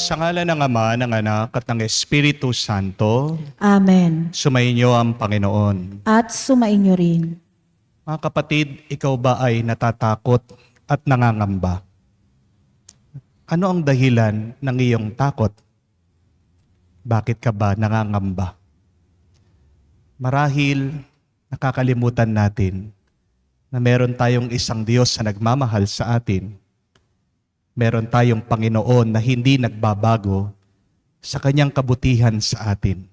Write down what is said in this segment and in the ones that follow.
Sa ngalan ng Ama, ng Anak, at ng Espiritu Santo, Amen. sumainyo ang Panginoon. At sumainyo rin. Mga kapatid, ikaw ba ay natatakot at nangangamba? Ano ang dahilan ng iyong takot? Bakit ka ba nangangamba? Marahil nakakalimutan natin na meron tayong isang Diyos na nagmamahal sa atin. Meron tayong Panginoon na hindi nagbabago sa kanyang kabutihan sa atin.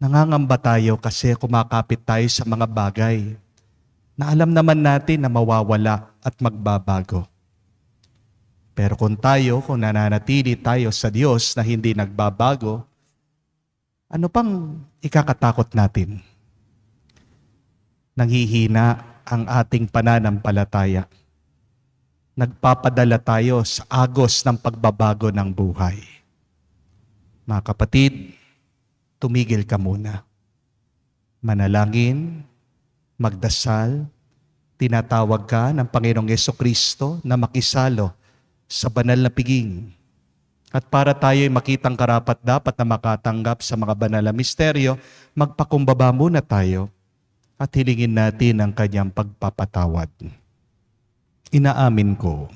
Nangangamba tayo kasi kumakapit tayo sa mga bagay na alam naman natin na mawawala at magbabago. Pero kung nananatili tayo sa Diyos na hindi nagbabago, ano pang ikakatakot natin? Nanghihina ang ating pananampalataya. Nagpapadala tayo sa agos ng pagbabago ng buhay. Mga kapatid, tumigil ka muna. Manalangin, magdasal, tinatawag ka ng Panginoong Jesucristo na makisalo sa banal na piging. At para tayo'y makitang karapat-dapat na makatanggap sa mga banal na misteryo, magpakumbaba muna tayo at hilingin natin ang kanyang pagpapatawad. Inaamin ko.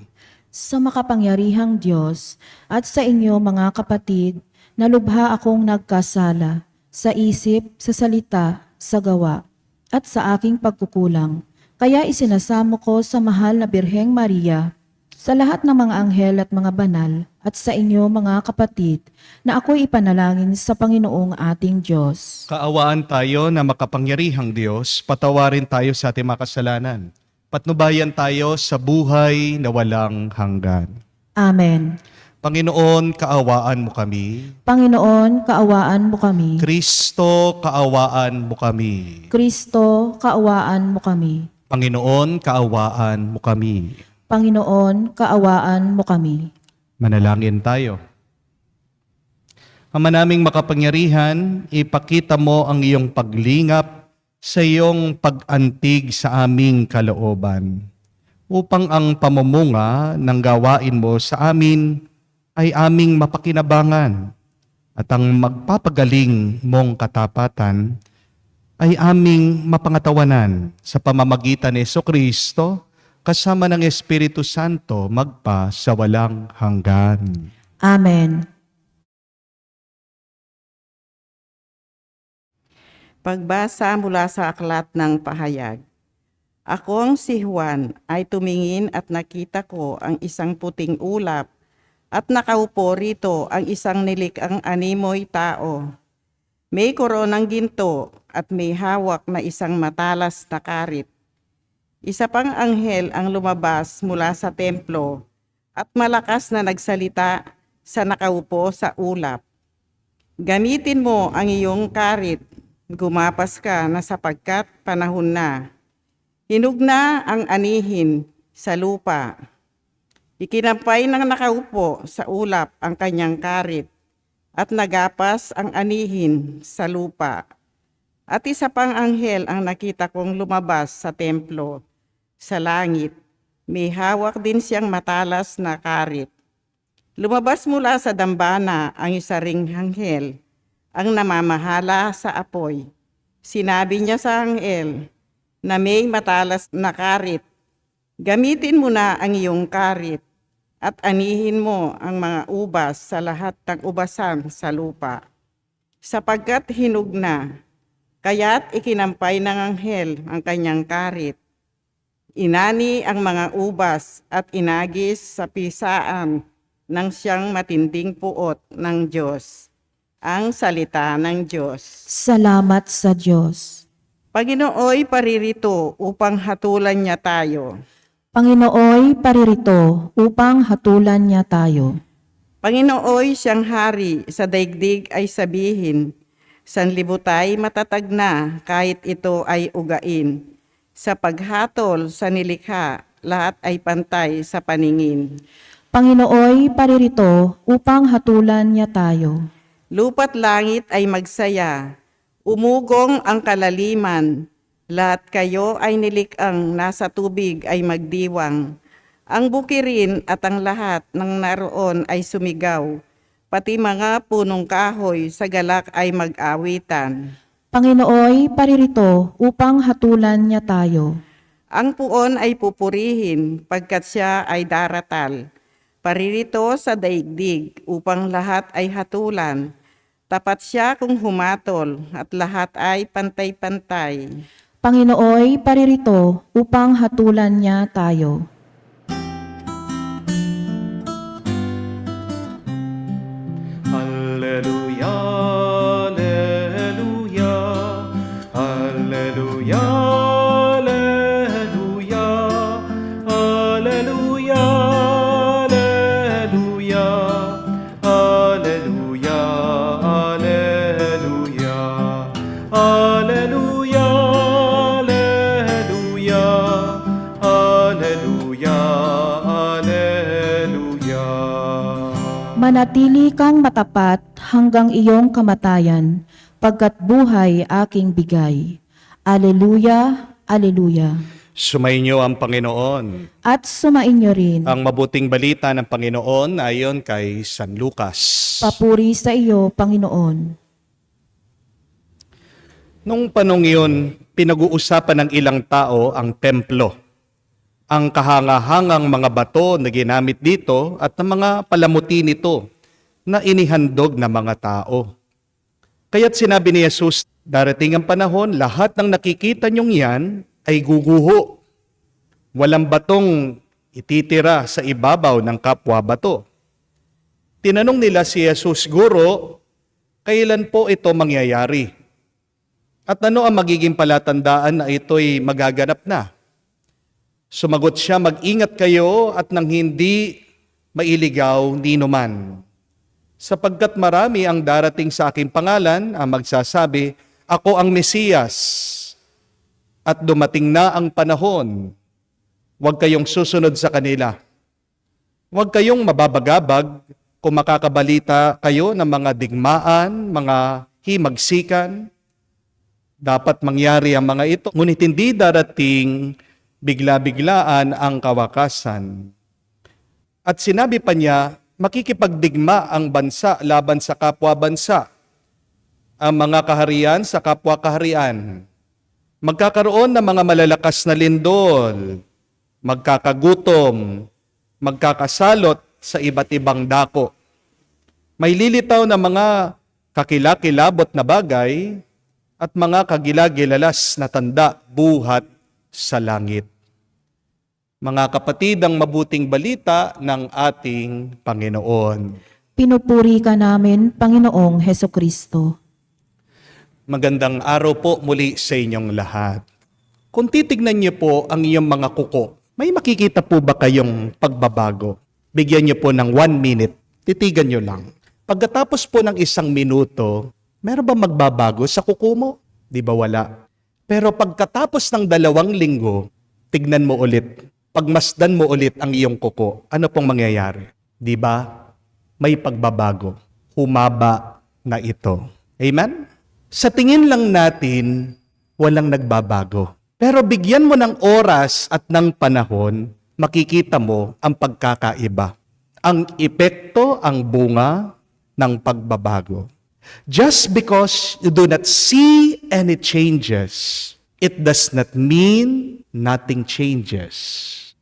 Sa makapangyarihang Diyos at sa inyo mga kapatid, na lubha akong nagkasala sa isip, sa salita, sa gawa, at sa aking pagkukulang. Kaya isinasamo ko sa mahal na Birheng Maria, sa lahat ng mga anghel at mga banal, at sa inyo mga kapatid, na ako'y ipanalangin sa Panginoong ating Diyos. Kaawaan tayo na makapangyarihang Diyos, patawarin tayo sa ating mga kasalanan. Patnubayan tayo sa buhay na walang hanggan. Amen. Panginoon, kaawaan mo kami. Panginoon, kaawaan mo kami. Kristo, kaawaan mo kami. Kristo, kaawaan mo kami. Panginoon, kaawaan mo kami. Panginoon, kaawaan mo kami. Manalangin tayo. Ama naming makapangyarihan, ipakita mo ang iyong paglingap sa iyong pag-antig sa aming kalooban, upang ang pamumunga ng gawain mo sa amin ay aming mapakinabangan, at ang magpapagaling mong katapatan ay aming mapangatawanan sa pamamagitan ni Jesucristo kasama ng Espiritu Santo magpa sa walang hanggan. Amen. Pagbasa mula sa aklat ng pahayag. Akong si Juan ay tumingin at nakita ko ang isang puting ulap at nakaupo rito ang isang nilikang animoy tao. May koronang ginto at may hawak na isang matalas na karit. Isa pang anghel ang lumabas mula sa templo at malakas na nagsalita sa nakaupo sa ulap. Gamitin mo ang iyong karit. Gumapas ka na sapagkat panahon na. Hinog na ang anihin sa lupa. Ikinampay ng nakaupo sa ulap ang kanyang karit at nagapas ang anihin sa lupa. At isa pang anghel ang nakita kong lumabas sa templo, sa langit. May hawak din siyang matalas na karit. Lumabas mula sa dambana ang isa ring anghel, ang namamahala sa apoy. Sinabi niya sa anghel na may matalas na karit, gamitin mo na ang iyong karit at anihin mo ang mga ubas sa lahat ng ubasan sa lupa. Sapagkat hinog na, kaya't ikinampay ng anghel ang kanyang karit. Inani ang mga ubas at inagis sa pisaan ng siyang matinding puot ng Diyos. Ang salita ng Diyos. Salamat sa Diyos. Panginooy paririto upang hatulan niya tayo. Panginooy paririto upang hatulan niya tayo. Panginooy siyang hari sa daigdig ay sabihin, sanlibutay matatag na kahit ito ay ugain. Sa paghatol sa nilikha, lahat ay pantay sa paningin. Panginooy paririto upang hatulan niya tayo. Lupa't langit ay magsaya, umugong ang kalaliman, lahat kayo ay nilikang nasa tubig ay magdiwang. Ang bukirin at ang lahat ng naroon ay sumigaw, pati mga punong kahoy sa galak ay mag-awitan. Panginooy paririto upang hatulan niya tayo. Ang puon ay pupurihin pagkat siya ay daratal. Paririto sa daigdig upang lahat ay hatulan. Tapat siya kung humatol at lahat ay pantay-pantay. Panginooy paririto upang hatulan niya tayo. Alleluia, alleluia, alleluia, alleluia, alleluia, alleluia, alleluia, alleluia, alleluia, alleluia, alleluia, alleluia. Manatili kang matapat hanggang iyong kamatayan, pagkat buhay aking bigay. Aleluya, aleluya. Sumainyo ang Panginoon. At sumainyo rin. Ang mabuting balita ng Panginoon ayon kay San Lucas. Papuri sa iyo, Panginoon. Nung panong iyon, pinag-uusapan ng ilang tao ang templo. Ang kahangahangang mga bato na ginamit dito at ang mga palamuti nito na inihandog ng mga tao. Kaya't sinabi ni Jesus, darating ang panahon, lahat ng nakikita niyong yan ay guguho. Walang batong ititira sa ibabaw ng kapwa bato. Tinanong nila si Jesus, Guro, kailan po ito mangyayari? At ano ang magiging palatandaan na ito'y magaganap na? Sumagot siya, mag-ingat kayo at nang hindi mailigaw nino man. Sapagkat marami ang darating sa aking pangalan, ang magsasabi, ako ang Mesiyas. At dumating na ang panahon, huwag kayong susunod sa kanila. Huwag kayong mababagabag kung makakabalita kayo ng mga digmaan, mga himagsikan. Dapat mangyari ang mga ito. Ngunit hindi darating bigla-biglaan ang kawakasan. At sinabi pa niya, makikipagdigma ang bansa laban sa kapwa-bansa, ang mga kaharian sa kapwa-kaharian. Magkakaroon ng mga malalakas na lindol, magkakagutom, magkakasalot sa iba't ibang dako. May lilitaw na mga kakilakilabot na bagay at mga kagilagilalas na tanda buhat sa langit. Mga kapatid, ang mabuting balita ng ating Panginoon. Pinupuri ka namin, Panginoong Hesukristo. Magandang araw po muli sa inyong lahat. Kung titignan niyo po ang iyong mga kuko, may makikita po ba kayong pagbabago? Bigyan niyo po ng 1 minute, titigan niyo lang. Pagkatapos po ng 1 minuto, meron ba magbabago sa kuko mo? Di ba wala? Pero pagkatapos ng 2 linggo, tignan mo ulit. Pagmasdan mo ulit ang iyong kuko, ano pong mangyayari? Di ba? May pagbabago. Humaba na ito. Amen? Sa tingin lang natin, walang nagbabago. Pero bigyan mo ng oras at ng panahon, makikita mo ang pagkakaiba. Ang epekto, ang bunga ng pagbabago. Just because you do not see any changes, it does not mean nothing changes.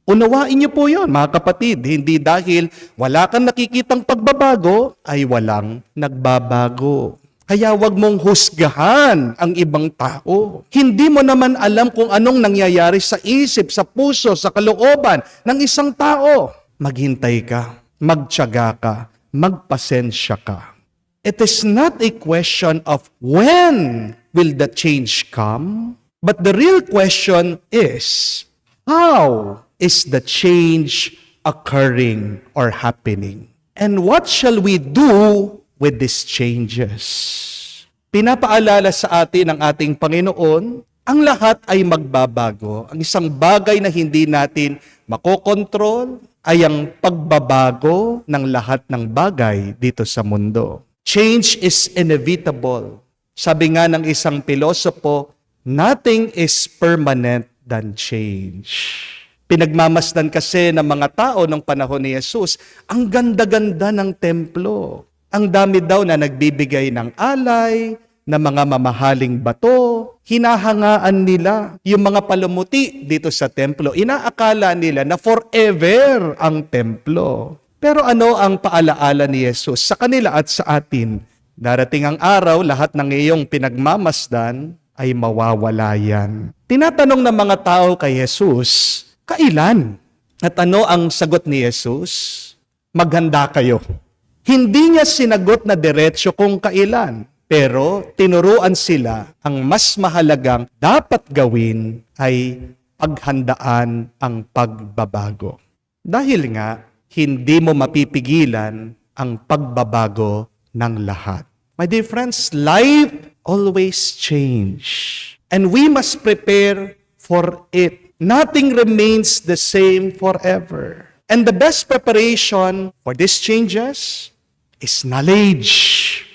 Unawain niyo po yun, mga kapatid. Hindi dahil wala kang nakikitang pagbabago, ay walang nagbabago. Kaya wag mong husgahan ang ibang tao. Hindi mo naman alam kung anong nangyayari sa isip, sa puso, sa kalooban ng isang tao. Maghintay ka, magtiyaga ka, magpasensya ka. It is not a question of when will the change come, but the real question is, how is the change occurring or happening? And what shall we do with these changes? Pinapaalala sa atin ng ating Panginoon, ang lahat ay magbabago. Ang isang bagay na hindi natin makokontrol ay ang pagbabago ng lahat ng bagay dito sa mundo. Change is inevitable. Sabi nga ng isang pilosopo, nothing is permanent than change. Pinagmamasdan kasi ng mga tao ng panahon ni Jesus, ang ganda-ganda ng templo. Ang dami daw na nagbibigay ng alay, na mga mamahaling bato, hinahangaan nila yung mga palumuti dito sa templo. Inaakala nila na forever ang templo. Pero ano ang paalaala ni Jesus sa kanila at sa atin? Darating ang araw, lahat ng iyong pinagmamasdan ay mawawala yan. Tinatanong ng mga tao kay Jesus, kailan? At ano ang sagot ni Jesus? Maghanda kayo. Hindi niya sinagot na diretsyo kung kailan. Pero tinuruan sila ang mas mahalagang dapat gawin ay paghandaan ang pagbabago. Dahil nga, hindi mo mapipigilan ang pagbabago ng lahat. My dear friends, life always change. And we must prepare for it. Nothing remains the same forever. And the best preparation for these changes is knowledge.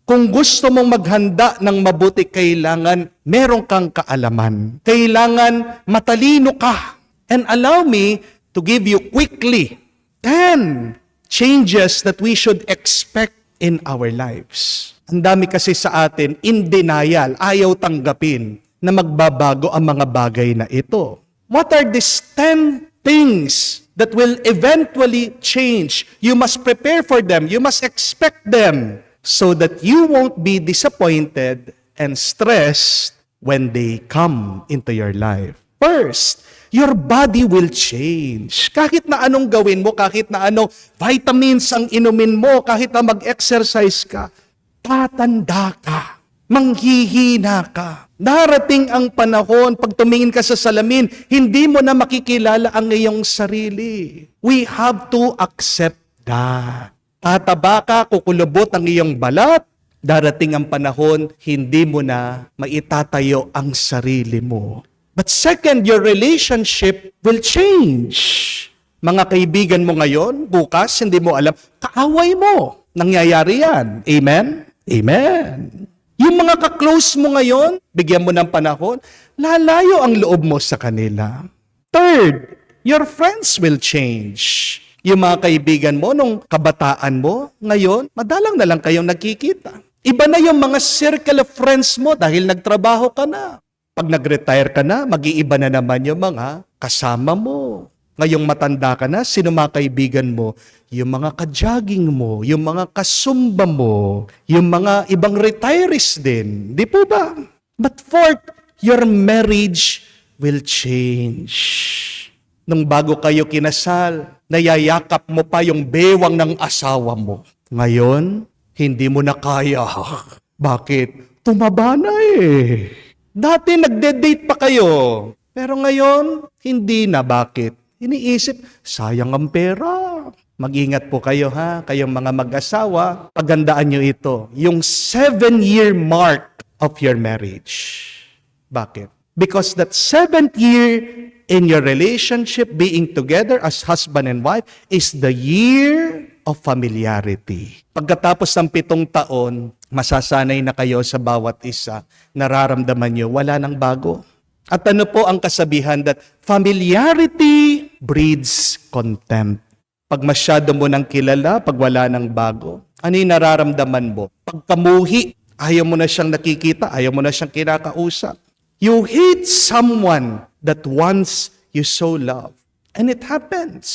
Kung gusto mong maghanda ng mabuti, kailangan meron kang kaalaman. Kailangan matalino ka. And allow me to give you quickly 10 changes that we should expect in our lives. Ang dami kasi sa atin, in denial, ayaw tanggapin na magbabago ang mga bagay na ito. What are these 10 things that will eventually change? You must prepare for them. You must expect them, so that you won't be disappointed and stressed when they come into your life. First, your body will change. Kahit na anong gawin mo, kahit na anong vitamins ang inumin mo, kahit na mag-exercise ka, tatanda ka, manghihina ka. Darating ang panahon, pag tumingin ka sa salamin, hindi mo na makikilala ang iyong sarili. We have to accept that. Tataba ka, kukulubot ang iyong balat, darating ang panahon, hindi mo na maitatayo ang sarili mo. But second, your relationship will change. Mga kaibigan mo ngayon, bukas, hindi mo alam, kaaway mo. Nangyayari yan. Amen? Amen. Yung mga ka-close mo ngayon, bigyan mo ng panahon, lalayo ang loob mo sa kanila. Third, your friends will change. Yung mga kaibigan mo nung kabataan mo, ngayon, madalang na lang kayong nagkikita. Iba na yung mga circle of friends mo dahil nagtrabaho ka na. Pag nag-retire ka na, mag-iiba na naman yung mga kasama mo. Ngayong matanda ka na, sino mga kaibigan mo? Yung mga ka-jogging mo, yung mga kasumba mo, yung mga ibang retirees din. Di po ba? But fourth, your marriage will change. Nung bago kayo kinasal, nayayakap mo pa yung bewang ng asawa mo. Ngayon, hindi mo na kaya. Bakit? Tumaba na eh. Dati nagde-date pa kayo. Pero ngayon, hindi na. Bakit? Iniisip, sayang ang pera. Mag-ingat po kayo ha, kayong mga mag-asawa. Pagandaan nyo ito, yung 7-year mark of your marriage. Bakit? Because that 7th year in your relationship, being together as husband and wife, is the year of familiarity. Pagkatapos ng 7 taon, masasanay na kayo sa bawat isa. Nararamdaman nyo, wala nang bago. At ano po ang kasabihan that familiarity breeds contempt. Pag masyado mo nang kilala, pag wala nang bago, ano yung nararamdaman mo? Pagkamuhi, ayaw mo na siyang nakikita, ayaw mo na siyang kinakausap. You hate someone that once you so love. And it happens.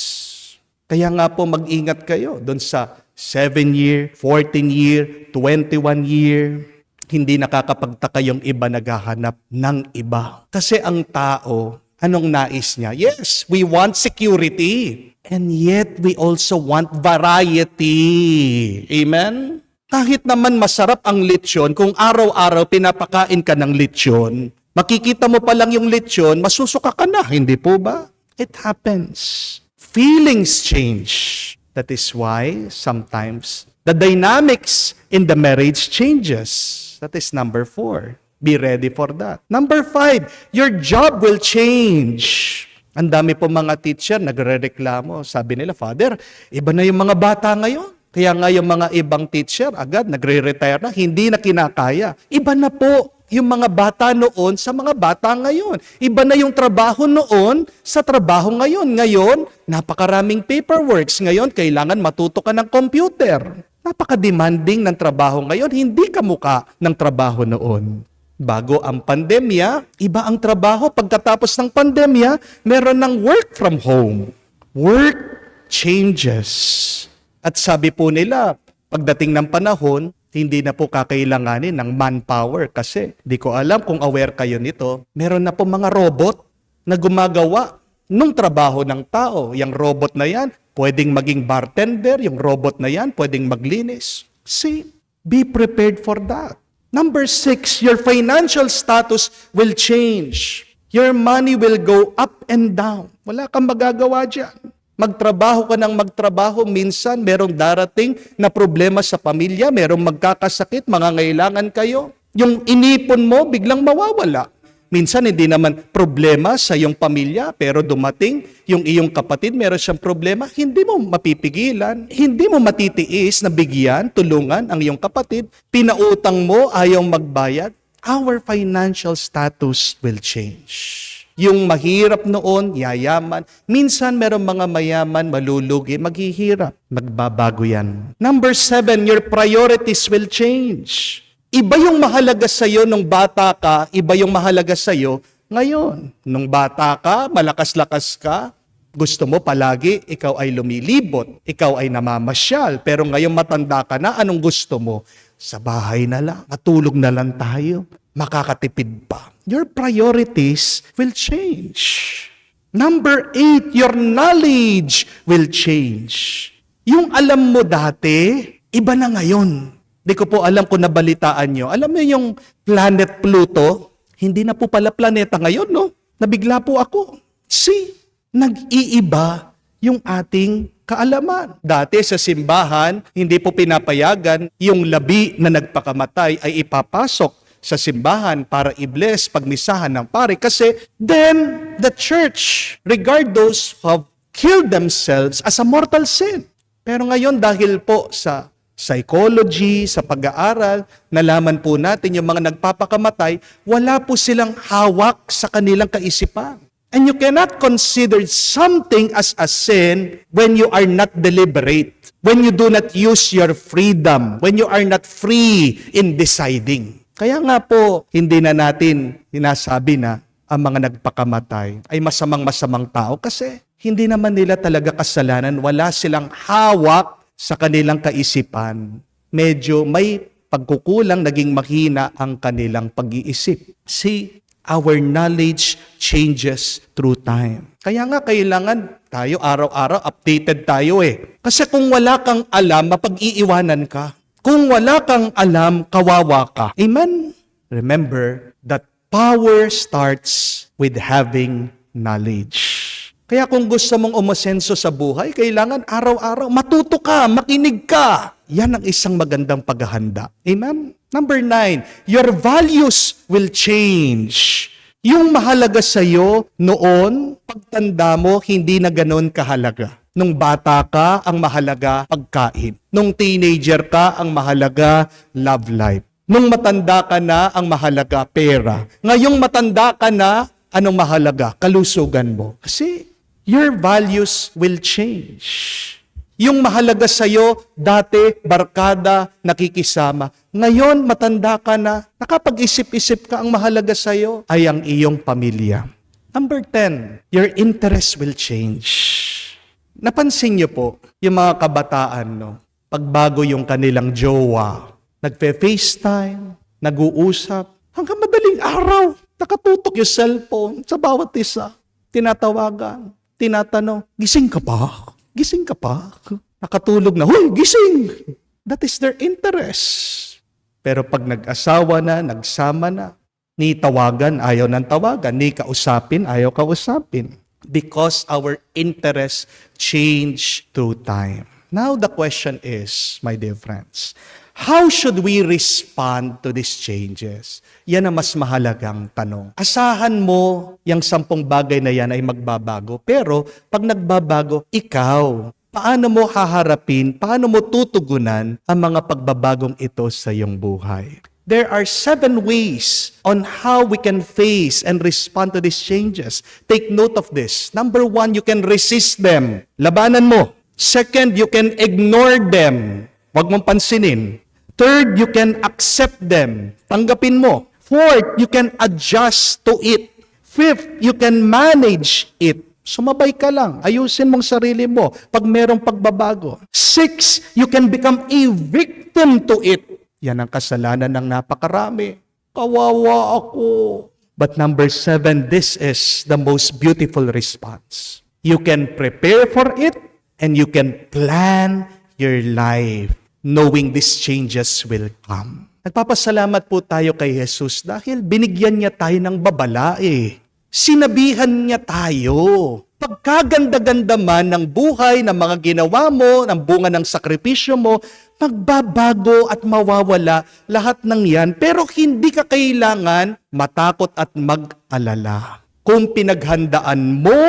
Kaya nga po mag-ingat kayo doon sa 7-year, 14-year, 21-year. Hindi nakakapagtaka yung iba naghahanap ng iba. Kasi ang tao, anong nais niya? Yes, we want security. And yet, we also want variety. Amen? Kahit naman masarap ang lechon, kung araw-araw pinapakain ka ng lechon, makikita mo pa lang yung lechon, masusuka ka na, hindi po ba? It happens. Feelings change. That is why sometimes the dynamics in the marriage changes. That is number 4. Be ready for that. Number 5, your job will change. Ang dami po mga teacher nagrereklamo. Sabi nila, Father, iba na yung mga bata ngayon. Kaya nga yung mga ibang teacher, agad nagre-retire na, hindi na kinakaya. Iba na po yung mga bata noon sa mga bata ngayon. Iba na yung trabaho noon sa trabaho ngayon. Ngayon, napakaraming paperworks. Ngayon, kailangan matuto ka ng computer. Napaka-demanding ng trabaho ngayon, hindi kamukha ng trabaho noon. Bago ang pandemya, iba ang trabaho. Pagkatapos ng pandemya, meron ng work from home. Work changes. At sabi po nila, pagdating ng panahon, hindi na po kakailanganin ng manpower kasi di ko alam kung aware kayo nito, meron na po mga robot na gumagawa nung trabaho ng tao. Yung robot na yan, pwedeng maging bartender, yung robot na yan, pwedeng maglinis. See, be prepared for that. Number 6, your financial status will change. Your money will go up and down. Wala kang magagawa dyan. Magtrabaho ka ng magtrabaho, minsan merong darating na problema sa pamilya, merong magkakasakit, mangangailangan kayo. Yung inipon mo, biglang mawawala. Minsan hindi naman problema sa iyong pamilya, pero dumating yung iyong kapatid, meron siyang problema, hindi mo mapipigilan, hindi mo matitiis na bigyan, tulungan ang iyong kapatid, pinautang mo, ayaw magbayad. Our financial status will change. Yung mahirap noon, yayaman. Minsan merong mga mayaman, malulugi, maghihirap. Magbabago yan. Number 7, your priorities will change. Iba yung mahalaga sa'yo nung bata ka, iba yung mahalaga sa'yo ngayon. Nung bata ka, malakas-lakas ka, gusto mo palagi, ikaw ay lumilibot, ikaw ay namamasyal. Pero ngayon matanda ka na, anong gusto mo? Sa bahay na lang, matulog na lang tayo, makakatipid pa. Your priorities will change. Number 8, your knowledge will change. Yung alam mo dati, iba na ngayon. Di ko po alam kung nabalitaan nyo. Alam mo yung planet Pluto, hindi na po pala planeta ngayon, no? Nabigla po ako. See, nag-iiba yung ating kaalaman. Dati sa simbahan, hindi po pinapayagan yung labi na nagpakamatay ay ipapasok sa simbahan para i-bless pagmisahan ng pare. Kasi then, the church regard those who have killed themselves as a mortal sin. Pero ngayon, dahil po sa psychology, sa pag-aaral, nalaman po natin yung mga nagpapakamatay, wala po silang hawak sa kanilang kaisipan. And you cannot consider something as a sin when you are not deliberate, when you do not use your freedom, when you are not free in deciding. Kaya nga po, hindi na natin sinasabi na ang mga nagpakamatay ay masamang-masamang tao kasi hindi naman nila talaga kasalanan, wala silang hawak sa kanilang kaisipan. Medyo may pagkukulang, naging mahina ang kanilang pag-iisip. See, our knowledge changes through time. Kaya nga kailangan tayo araw-araw updated tayo eh. Kasi kung wala kang alam, mapag-iiwanan ka. Kung wala kang alam, kawawa ka. Amen? Remember that power starts with having knowledge. Kaya kung gusto mong umasenso sa buhay, kailangan araw-araw matuto ka, makinig ka. Yan ang isang magandang paghahanda. Amen? Number 9, your values will change. Yung mahalaga sa'yo noon, pagtanda mo, hindi na ganoon kahalaga. Nung bata ka, ang mahalaga pagkain. Nung teenager ka, ang mahalaga love life. Nung matanda ka na, ang mahalaga pera. Ngayong matanda ka na, anong mahalaga? Kalusugan mo. Kasi your values will change. Yung mahalaga sa'yo, dati, barkada, nakikisama. Ngayon, matanda ka na, nakapag-isip-isip ka, ang mahalaga sa'yo ay ang iyong pamilya. Number 10, your interest will change. Napansin niyo po, yung mga kabataan, no? Pagbago yung kanilang jowa, nagpe-FaceTime, nag-uusap, hanggang madaling araw, nakatutok yung cellphone sa bawat isa. Tinatawagan, tinatanong, gising ka pa? Gising ka pa? Nakatulog na, huy, gising! That is their interest. Pero pag nag-asawa na, nagsama na, ni tawagan, ayaw ng tawagan, ni kausapin, ayaw kausapin. Because our interests change through time. Now the question is, my dear friends, how should we respond to these changes? Yan ang mas mahalagang tanong. Asahan mo yung 10 bagay na yan ay magbabago. Pero pag nagbabago, ikaw, Paano mo haharapin, paano mo tutugunan ang mga pagbabagong ito sa iyong buhay? There are 7 ways on how we can face and respond to these changes. Take note of this. Number 1, you can resist them. Labanan mo. Second, you can ignore them. Huwag mong pansinin. Third, you can accept them. Tanggapin mo. Fourth, you can adjust to it. Fifth, you can manage it. Sumabay ka lang. Ayusin mong sarili mo pag merong pagbabago. 6, you can become a victim to it. Yan ang kasalanan ng napakarami. Kawawa ako. But number 7, this is the most beautiful response. You can prepare for it and you can plan your life knowing these changes will come. Nagpapasalamat po tayo kay Jesus dahil binigyan niya tayo ng babala Sinabihan niya tayo. Pagkaganda-ganda man ng buhay, ng mga ginawa mo, ng bunga ng sakripisyo mo, magbabago at mawawala lahat ng yan. Pero hindi ka kailangan matakot at mag-alala. Kung pinaghandaan mo,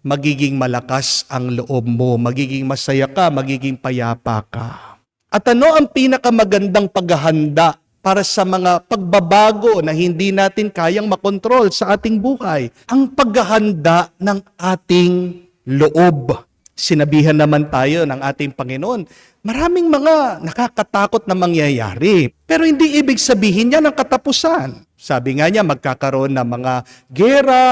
magiging malakas ang loob mo, magiging masaya ka, magiging payapa ka. At ano ang pinakamagandang paghahanda para sa mga pagbabago na hindi natin kayang makontrol sa ating buhay? Ang paghahanda ng ating loob. Sinabihan naman tayo ng ating Panginoon, maraming mga nakakatakot na mangyayari. Pero hindi ibig sabihin yan ang katapusan. Sabi nga niya, magkakaroon ng mga gera,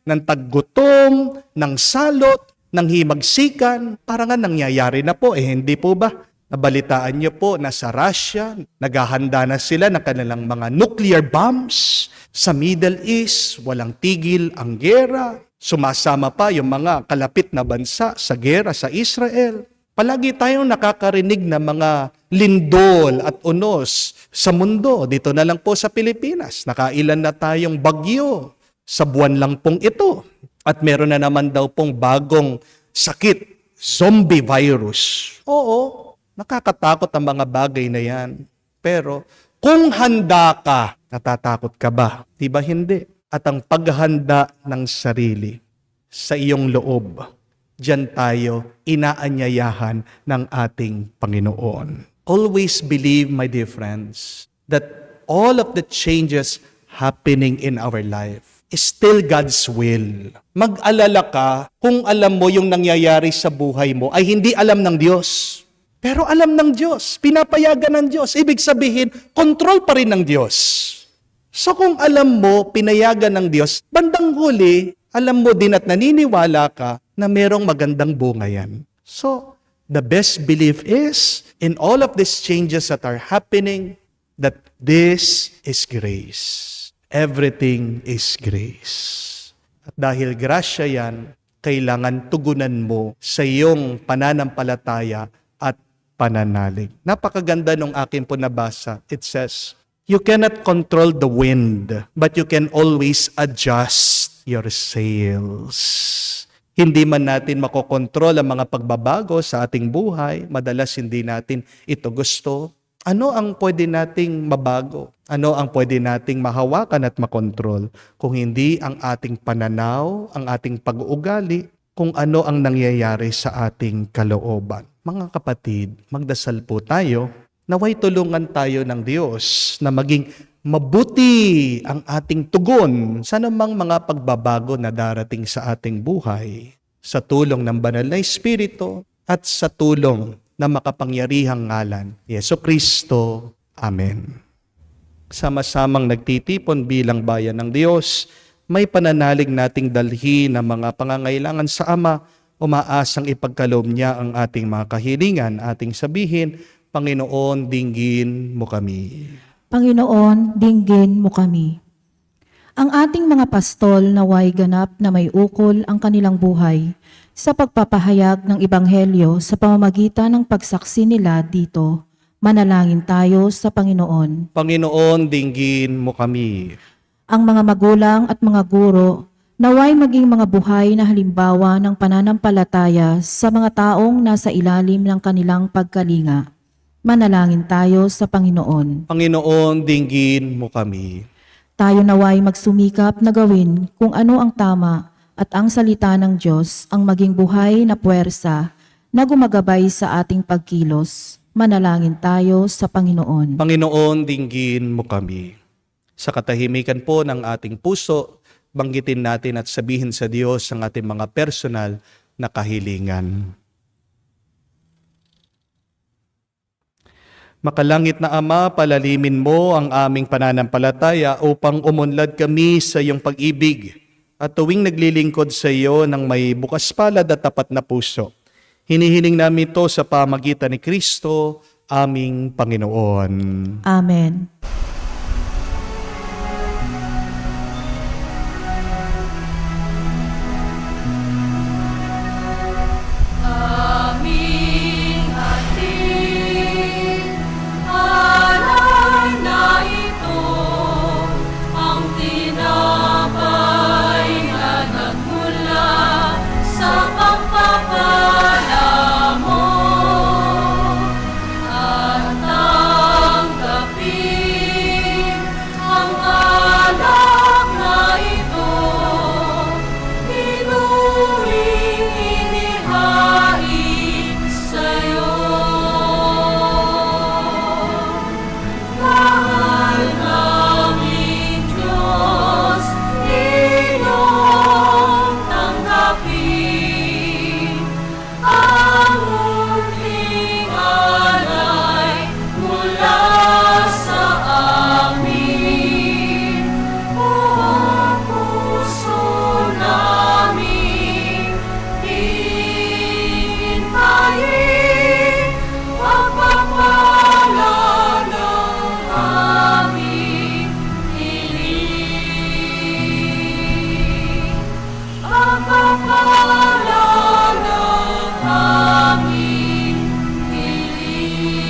ng taggutom, ng salot, ng himagsikan. Parang nga nangyayari na po, hindi po ba? Nabalitaan niyo po na sa Russia, naghahanda na sila ng kanilang mga nuclear bombs. Sa Middle East, walang tigil ang gera. Sumasama pa yung mga kalapit na bansa sa gera sa Israel. Palagi tayong nakakarinig na mga lindol at unos sa mundo. Dito na lang po sa Pilipinas, nakailan na tayong bagyo sa buwan lang pong ito. At meron na naman daw pong bagong sakit, zombie virus. Oo, nakakatakot ang mga bagay na yan. Pero kung handa ka, natatakot ka ba? Diba hindi? At ang paghahanda ng sarili sa iyong loob, diyan tayo inaanyayahan ng ating Panginoon. Always believe, my dear friends, that all of the changes happening in our life is still God's will. Mag-alala ka kung alam mo yung nangyayari sa buhay mo ay hindi alam ng Diyos. Pero alam ng Diyos, pinapayagan ng Diyos. Ibig sabihin, control pa rin ng Diyos. So kung alam mo, pinayagan ng Diyos, bandang huli, alam mo din at naniniwala ka na merong magandang bunga yan. So, the best belief is, in all of these changes that are happening, that this is grace. Everything is grace. At dahil grasya yan, kailangan tugunan mo sa iyong pananampalataya at pananalig. Napakaganda nung akin po nabasa. It says, you cannot control the wind, but you can always adjust your sails. Hindi man natin makokontrol ang mga pagbabago sa ating buhay, madalas hindi natin ito gusto. Ano ang pwede nating mabago? Ano ang pwede nating mahawakan at makontrol? Kung hindi ang ating pananaw, ang ating pag-uugali, kung ano ang nangyayari sa ating kalooban. Mga kapatid, magdasal po tayo, naway tulungan tayo ng Diyos na maging mabuti ang ating tugon sa namang mga pagbabago na darating sa ating buhay, sa tulong ng Banal na Espiritu at sa tulong na makapangyarihang ngalan ni Jesucristo. Amen. Sama-samang nagtitipon bilang bayan ng Diyos, may pananalig nating dalhin ng mga pangangailangan sa Ama, umaasang ipagkaloob niya ang ating mga kahilingan, ating sabihin, Panginoon, dinggin mo kami. Panginoon, dinggin mo kami. Ang ating mga pastol naway ganap na may ukol ang kanilang buhay sa pagpapahayag ng Ebanghelyo sa pamamagitan ng pagsaksi nila dito. Manalangin tayo sa Panginoon. Panginoon, dinggin mo kami. Ang mga magulang at mga guro naway maging mga buhay na halimbawa ng pananampalataya sa mga taong nasa ilalim ng kanilang pagkalinga. Manalangin tayo sa Panginoon. Panginoon, dinggin mo kami. Tayo naway magsumikap na gawin kung ano ang tama at ang salita ng Diyos ang maging buhay na puwersa na gumagabay sa ating pagkilos. Manalangin tayo sa Panginoon. Panginoon, dinggin mo kami. Sa katahimikan po ng ating puso, banggitin natin at sabihin sa Diyos ang ating mga personal na kahilingan. Makalangit na Ama, palalimin mo ang aming pananampalataya upang umunlad kami sa iyong pag-ibig at tuwing naglilingkod sa iyo ng may bukas palad at tapat na puso. Hinihiling namin ito sa pamagitan ni Kristo, aming Panginoon. Amen. Aming ating alay na ito, ang tinapay na nagmula sa pagpapala mo, at tanggapin ang alak na ito, inuwing inihain sa'yo. Mahal naming Diyos, iyong tanggapin ang munting alay mula sa amin. Buong puso namin hintayin pagpapala ng aming hiling. Pagpapala ng aming hiling.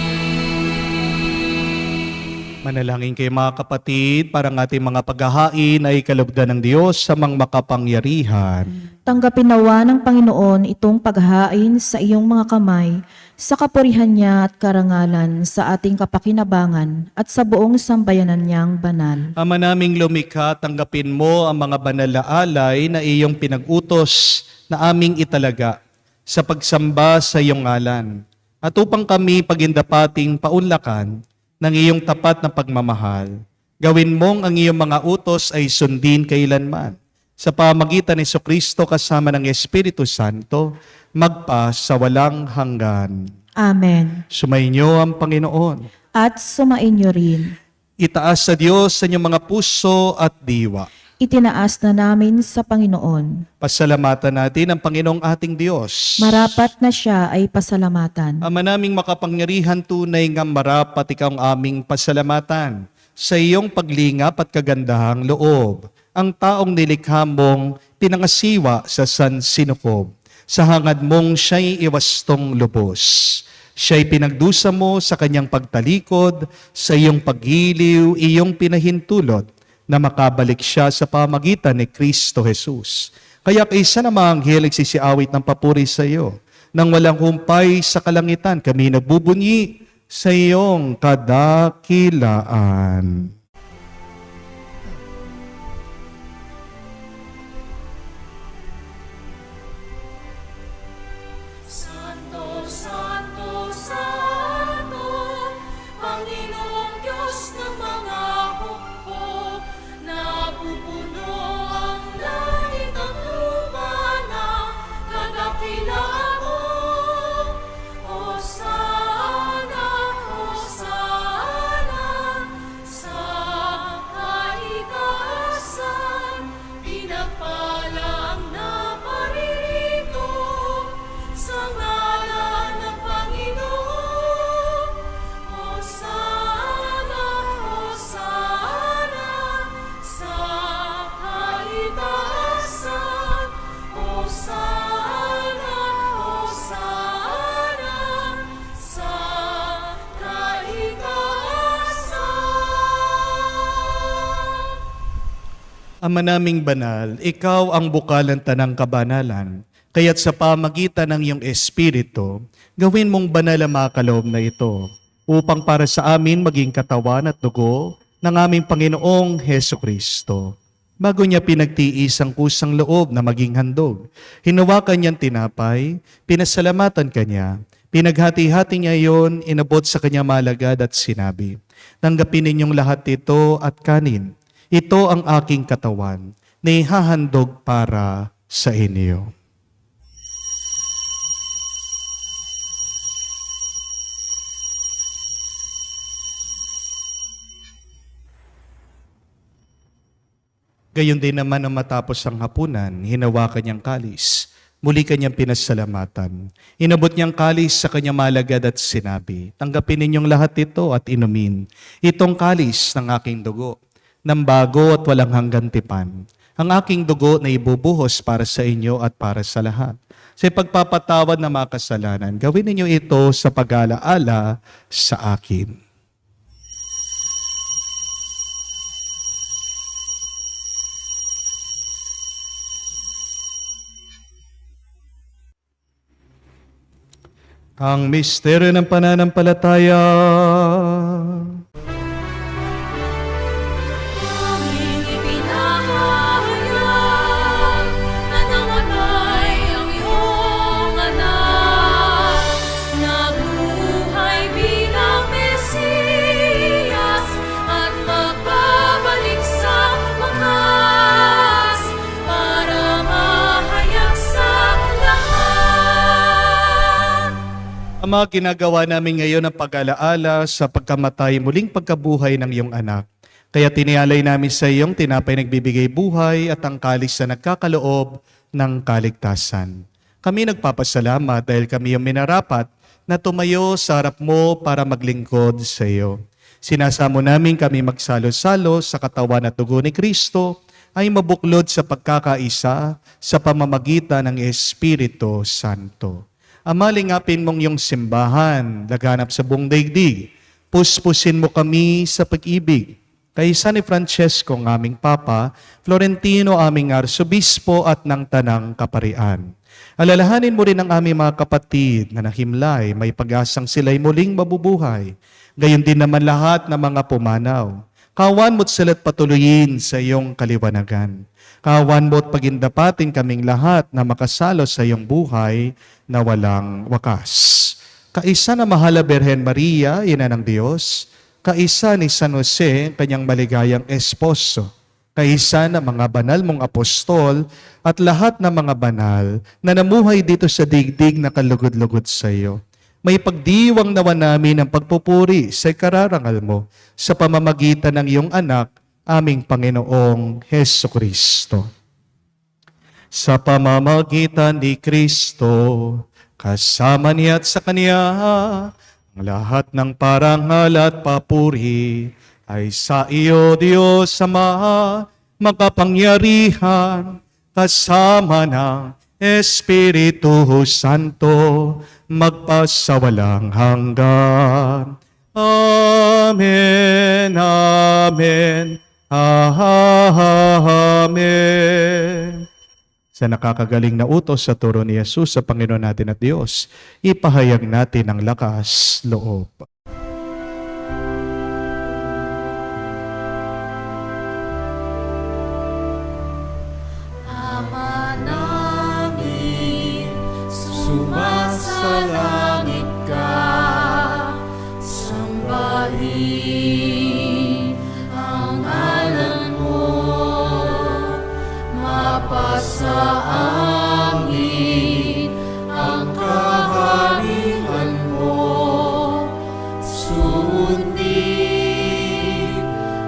Manalangin kayo mga kapatid, para ang ating mga paghahain ay kalugdan ng Diyos sa mga makapangyarihan. Tanggapin nawa ng Panginoon itong paghahain sa iyong mga kamay, sa kapurihan niya at karangalan, sa ating kapakinabangan at sa buong sambayanan niyang banal. Ama naming lumikha, tanggapin mo ang mga banal na alay na iyong pinag-utos na aming italaga sa pagsamba sa iyong ngalan. At upang kami pagindapating paunlakan ng iyong tapat na pagmamahal, gawin mong ang iyong mga utos ay sundin kailanman. Sa pamagitan ni Jesucristo kasama ng Espiritu Santo, magpa sa walang hanggan. Amen. Sumainyo ang Panginoon. At sumainyo rin. Itaas sa Diyos sa inyong mga puso at diwa. Itinaas na namin sa Panginoon. Pasalamatan natin ang Panginoong ating Diyos. Marapat na siya ay pasalamatan. Ama naming makapangyarihan, tunay nga marapat ikaw ang aming pasalamatan sa iyong paglingap at kagandahang loob. Ang taong nilikha mong pinangasiwa sa sansinukob. Sa hangad mong siya'y iwastong lubos. Siya'y pinagdusa mo sa kanyang pagtalikod, sa iyong paggiliw, iyong pinahintulot, na makabalik siya sa pamagitan ni Kristo Jesus. Kaya kaisa na mga anghel nagsisiawit ng papuri sa iyo. Nang walang humpay sa kalangitan, kami nagbubunyi sa iyong kadakilaan. Santo, Santo, Santo, Panginoong Diyos ng mga hukbo, napupuno ang langit at lupa ng kadakilaan mo. Hosana, Hosana, sa kaitaasan, pinagpala ang naparirito sa ngalan ng Panginoon. Hosana, Hosana, sa kaitaasan. Hosana, Hosana, sa kaitaasan. Ama naming banal, ikaw ang bukalan tanang kabanalan. Kaya't sa pamagitan ng iyong Espiritu, gawin mong banal ang mga kaloob na ito, upang para sa amin maging katawan at dugo ng aming Panginoong Heso Kristo. Bago niya pinagtiis ang kusang loob na maging handog, hinawakan niyang tinapay, pinasalamatan kanya, pinaghati-hati niya iyon, inabot sa kanya malagad at sinabi, "Tanggapin ninyong lahat ito at kanin. Ito ang aking katawan na ihahandog para sa inyo." Gayon din naman ang matapos ang hapunan, hinawakan niyang kalis. Muli kanyang pinasalamatan. Inabot niyang kalis sa kanyang malagad at sinabi, "Tanggapin ninyong lahat ito at inumin. Itong kalis ng aking dugo, ng bago at walang hanggang tipan. Ang aking dugo na ibubuhos para sa inyo at para sa lahat. Sa pagpapatawad ng mga kasalanan, gawin ninyo ito sa pag-alaala sa akin." Ang misteryo ng pananampalataya. Aming ipinahayag na namatay ang iyong anak, nabuhay bilang Mesiyas at magbabalik sa wakas para mahayag sa lahat. Ama, ginagawa namin ngayon ang pag-alaala sa pagkamatay, muling pagkabuhay ng iyong anak. Kaya tinialay namin sa iyong tinapay nagbibigay buhay at ang kalis na nagkakaloob ng kaligtasan. Kami nagpapasalamat dahil kami yung minarapat na tumayo sa harap mo para maglingkod sa iyo. Sinasamo namin kami magsalo-salo sa katawan at dugo ni Kristo ay mabuklod sa pagkakaisa sa pamamagitan ng Espiritu Santo. Ama, lingapin mong iyong simbahan, laganap sa buong daigdig. Puspusin mo kami sa pag-ibig. Kay San Francesco, ng aming Papa, Florentino, aming Arsobispo at ng Tanang Kaparian. Alalahanin mo rin ang aming mga kapatid na nahimlay, may pag-asang sila'y muling mabubuhay. Gayon din naman lahat ng mga pumanaw. Kawan mo't sila't patuloyin sa iyong kaliwanagan. Kawan mo't pagindapatin kaming lahat na makasalo sa iyong buhay na walang wakas. Kaisa na mahal na Birhen Maria, ina ng Diyos, kaisa ni San Jose, kanyang maligayang esposo, kaisa na mga banal mong apostol at lahat ng mga banal na namuhay dito sa digdig na kalugod-lugod sa iyo. May pagdiwang nawa namin ang pagpupuri sa kararangal mo sa pamamagitan ng iyong anak, aming Panginoong Hesukristo. Sa pamamagitan ni Kristo, kasama niya at sa Kanya, ang lahat ng parangal at papuri ay sa iyo, Diyos Ama, makapangyarihan, kasama ng Espiritu Santo, magpasawalang hanggan. Amen, amen, amen. Sa nakakagaling na utos sa turo ni Jesus sa Panginoon natin at Diyos, ipahayag natin ang lakas loob. Ama namin, sumasalangit ka, sambahin ang ngalan mo, mapasa amin ang kaharian mo, sundin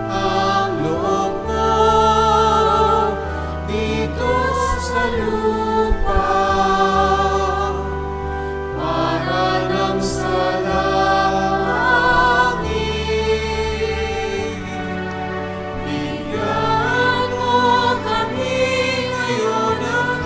ang loob mo dito sa lupa para nang sa langit. Bigyan mo kami ngayon ng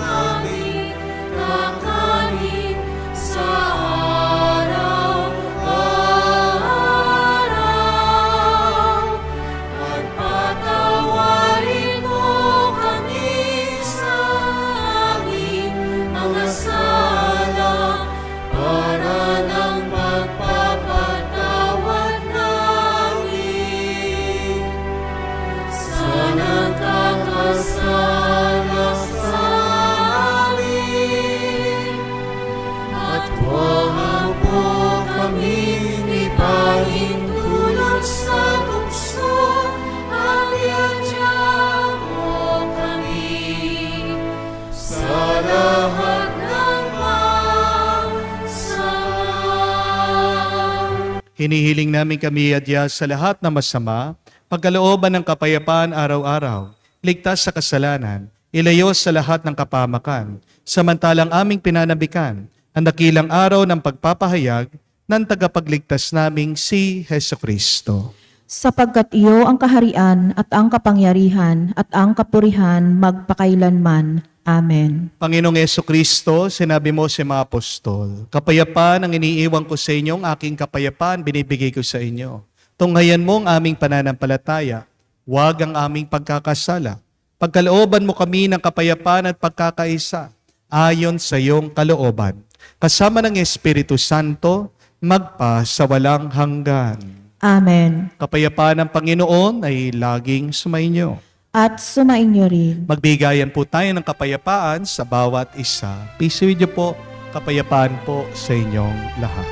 Hinihiling namin kami adya sa lahat na masama, pagkalooban ng kapayapaan araw-araw, ligtas sa kasalanan, ilayo sa lahat ng kapamakan, samantalang aming pinanabikan ang dakilang araw ng pagpapahayag ng tagapagligtas naming si Hesus Kristo. Sapagkat iyo ang kaharian at ang kapangyarihan at ang kapurihan magpakailanman. Amen. Panginoong Hesus Kristo, sinabi mo sa mga apostol, kapayapaan ang iniiwan ko sa inyong aking kapayapaan binibigay ko sa inyo. Tunghayan mo ang aming pananampalataya, huwag ang aming pagkakasala. Pagkalooban mo kami ng kapayapaan at pagkakaisa, ayon sa iyong kalooban. Kasama ng Espiritu Santo, magpa sa walang hanggan. Amen. Kapayapaan ng Panginoon ay laging sumainyo. At sumainyo rin. Magbigayan po tayo ng kapayapaan sa bawat isa. Peace with you po, kapayapaan po sa inyong lahat.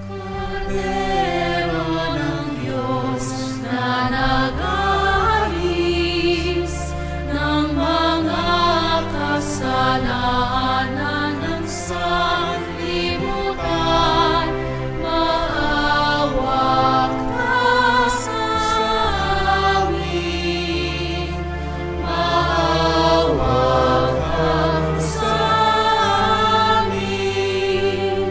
Kordero ng Diyos na nag-aalis ng mga kasalanan ng sanlibutan, maawa ka sa amin. Maawa ka sa amin.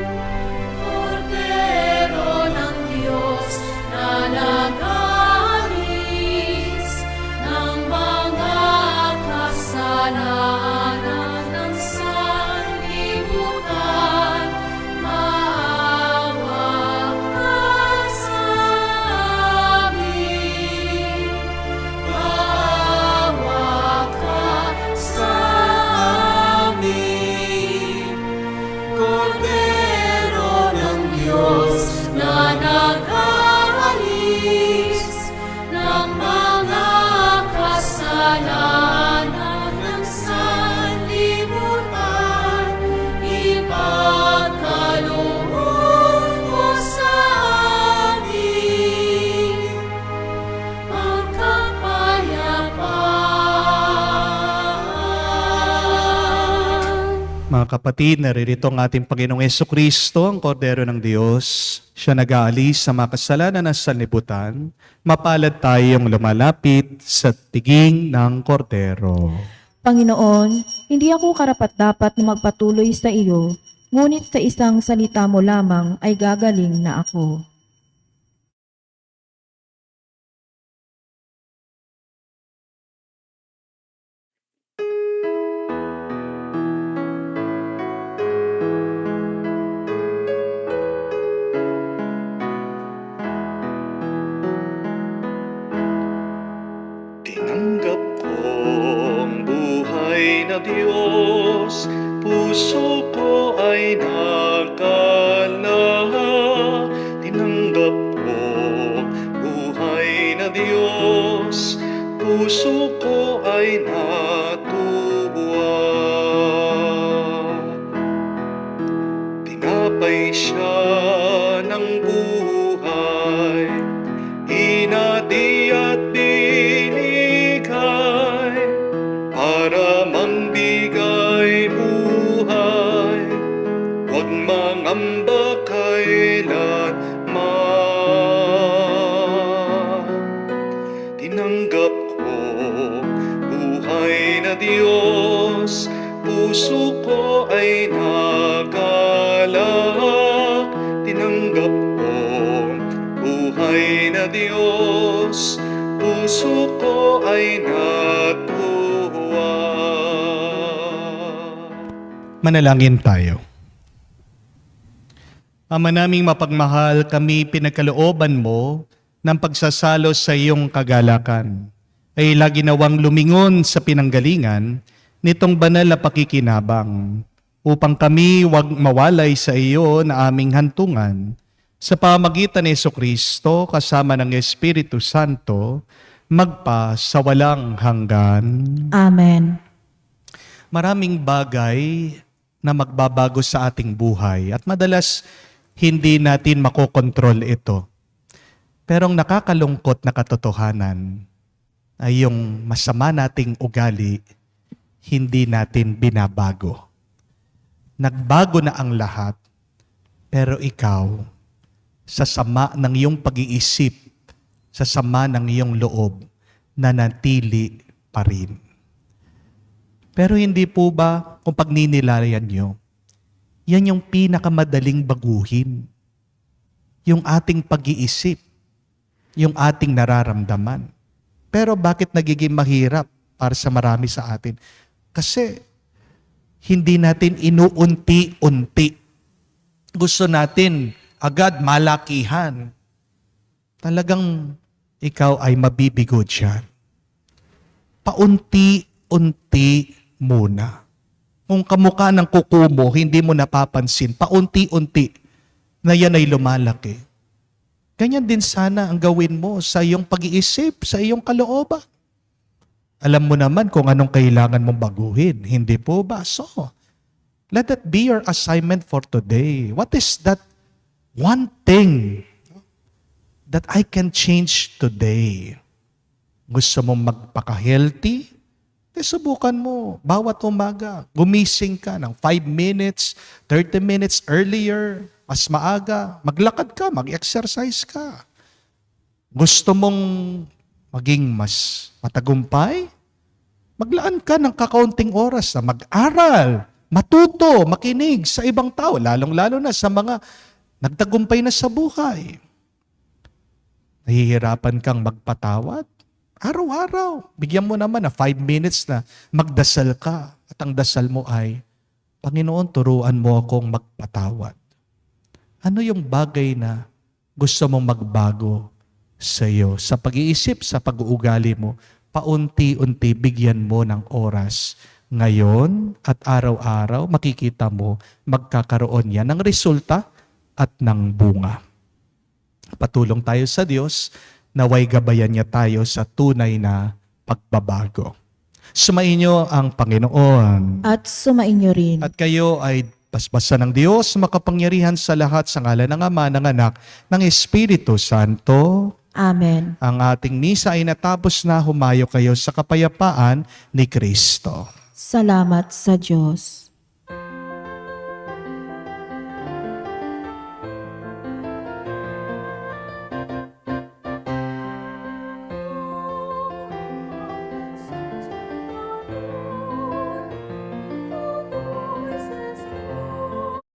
Kordero ng Diyos na nag-aalis ng mga kasalanan ng sanlibutan, maawa ka sa amin. Maawa ka sa amin. Kordero ng Diyos na nag-aalis ng mga kasalanan ng sanlibutan, ipagkaloob mo sa amin ang kapayapaan. Mga kapatid, naririto ang ating Panginoong Jesucristo, ang Kordero ng Diyos. Siya nag-aalis sa mga kasalanan ng sanlibutan. Mapalad tayong lumalapit sa tiging ng Kordero. Panginoon, hindi ako karapat-dapat na magpatuloy sa iyo, ngunit sa isang salita mo lamang ay gagaling na ako. Tinanggap ko ang buhay na Diyos, puso ko ay nakala. Tinanggap ko ang buhay na Diyos, puso ko ay natuwa. Tinapay siya ng buhay, hinati at binigay para mangbigay buhay, huwag mangamba kailanman. Tinanggap ko buhay na Diyos, puso ko ay nagalak. Tinanggap ko buhay na Diyos, puso ko ay natuwa. Manalangin tayo. Ama naming mapagmahal, kami pinagkalooban mo ng pagsasalo sa iyong kagalakan ay lagi nawang lumingon sa pinanggalingan nitong banal na pakikinabang upang kami wag mawalay sa iyo na aming hantungan sa pamagitan ni Jesucristo kasama ng Espiritu Santo magpa sa walang hanggan. Amen. Maraming bagay na magbabago sa ating buhay at madalas hindi natin makokontrol ito. Pero ang nakakalungkot na katotohanan, ay yung masama nating ugali, hindi natin binabago. Nagbago na ang lahat, pero ikaw, sa sama ng iyong pag-iisip, sa sama ng iyong loob, nanatili pa rin. Pero hindi po ba, kung pagninilayan nyo, yan yung pinakamadaling baguhin. Yung ating pag-iisip, yung ating nararamdaman. Pero bakit nagiging mahirap para sa marami sa atin? Kasi hindi natin inuunti-unti. Gusto natin agad malakihan. Talagang ikaw ay mabibigo dyan. Paunti-unti muna. Kung kamukha ng kuko mo, hindi mo napapansin, paunti-unti na yan ay lumalaki. Ganyan din sana ang gawin mo sa iyong pag-iisip, sa iyong kalooban. Alam mo naman kung anong kailangan mong baguhin. Hindi po ba? So, let that be your assignment for today. What is that one thing that I can change today? Gusto mong magpaka-healthy? Subukan mo. Bawat umaga, gumising ka ng 5 minutes, 30 minutes earlier, mas maaga. Maglakad ka, mag-exercise ka. Gusto mong maging mas matagumpay? Maglaan ka ng kakaunting oras na mag-aral, matuto, makinig sa ibang tao, lalong-lalo na sa mga nagtagumpay na sa buhay. Nahihirapan kang magpatawad? Araw-araw, bigyan mo naman na 5 minutes na magdasal ka. At ang dasal mo ay, Panginoon, turuan mo akong magpatawad. Ano yung bagay na gusto mong magbago sa iyo? Sa pag-iisip, sa pag-uugali mo, paunti-unti bigyan mo ng oras. Ngayon at araw-araw, makikita mo, magkakaroon yan ng resulta at ng bunga. Patulong tayo sa Diyos, naway gabayan niya tayo sa tunay na pagbabago. Sumainyo ang Panginoon. At sumainyo rin. At kayo ay basbasan ng Diyos, makapangyarihan sa lahat sa ngalan ng Ama, ng Anak, ng Espiritu Santo. Amen. Ang ating misa ay natapos na, humayo kayo sa kapayapaan ni Kristo. Salamat sa Diyos.